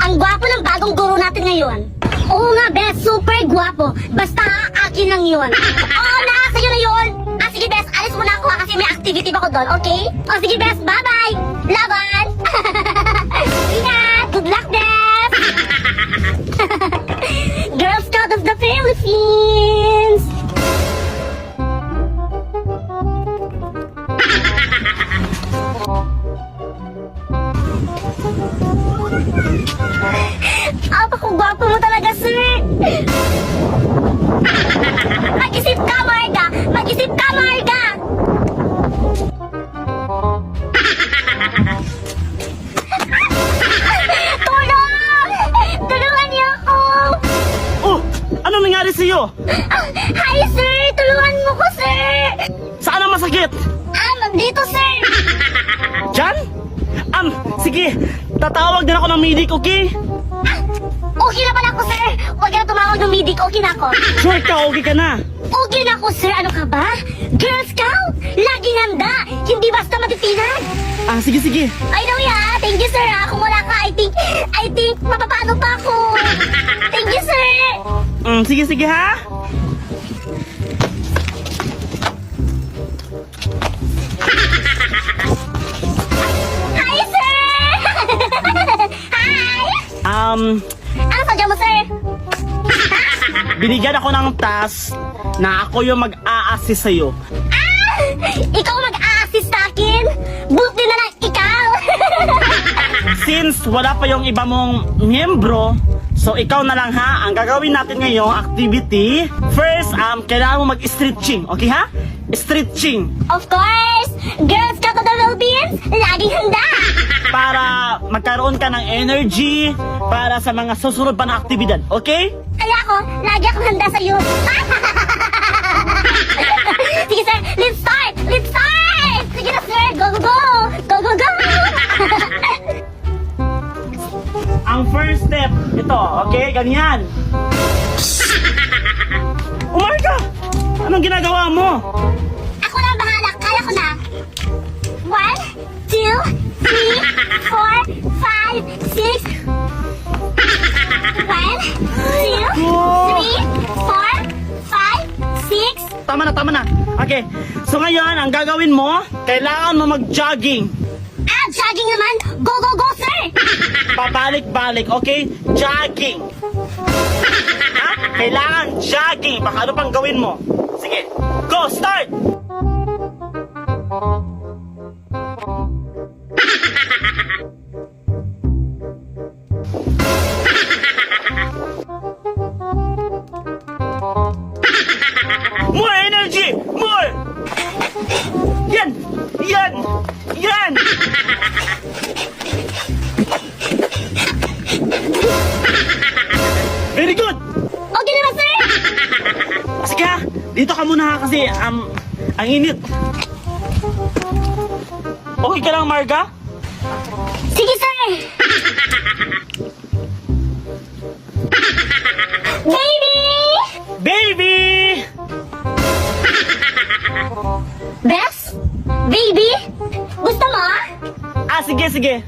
Ang gwapo ng bagong guro natin ngayon. Oo nga, Bes. Super gwapo. Basta akin lang yun. Oo na, sa'yo na yun. Sige, Bes. Alis muna ako kasi may activity pa ko doon, okay? Sige, Bes. Bye-bye. Laban. Ingat. Good luck, Bes. Girl Scout of the Philippines. Apakagwapo mo talaga, sir! Mag-isip ka, Marga! Mag-isip ka, Marga! Tulong! Tulungan niyo ako! Oh! Ano nangyari sa'yo? Hi, sir! Tulungan mo ko, sir! Saan ang masakit? Dito, sir! Diyan? Sige. Tatawag din ako ng medic, okay? Okay na pala ako, sir! Huwag ka na tumawag ng medic. Okay na ako. Sure ka, okay ka na. Okay na ako, sir. Ano ka ba? Girl Scout! Laging handa! Hindi basta matitinag! Sige. I know ya! Thank you, sir! Kung wala ka, I think, mapapano pa ako! Thank you, sir! Sige ha? Hi, sir! Hi! Ano sadya mo, sir? Binigyan ako ng task na ako yung mag-a-assist sa'yo. Ikaw mag-a-assist sa akin? Buti na lang ikaw! Since wala pa yung iba mong miyembro, so ikaw na lang ha, ang gagawin natin ngayong activity. First, kailangan mo mag-stretching, okay ha? Stretching. Of course! Girl Scout of the Philippines, laging handa! Para magkaroon ka ng energy para sa mga susunod pa na aktibidad, okay? Kaya ako, lagi akong handa sa iyo. Sige, sir, let's start! Let's start! Sige na, sir! Go, go, go! Go, go, go! Ang first step, ito, okay? Ganyan. Oh my God! Anong ginagawa mo? Ako na ang bahala. Kaya ko na. 1, 2, 3, 4, 5, 6. 1, 2, 3, 4, 5, 6. Tama na. Okay, so ngayon, ang gagawin mo, kailangan mo mag-jogging. Jogging naman. Go, go, go, sir! Pabalik-balik, okay? Jogging. Ha? Kailangan jogging. Baka ano pang gawin mo? Sige, go, start! More energy! More! Yan! Very good! Okay naman, sir! Sige ha, dito ka muna ha kasi ang init. Okay ka lang, Marga? Sige, sir! Baby! Baby! Bes? Baby? Gusto mo? Sige.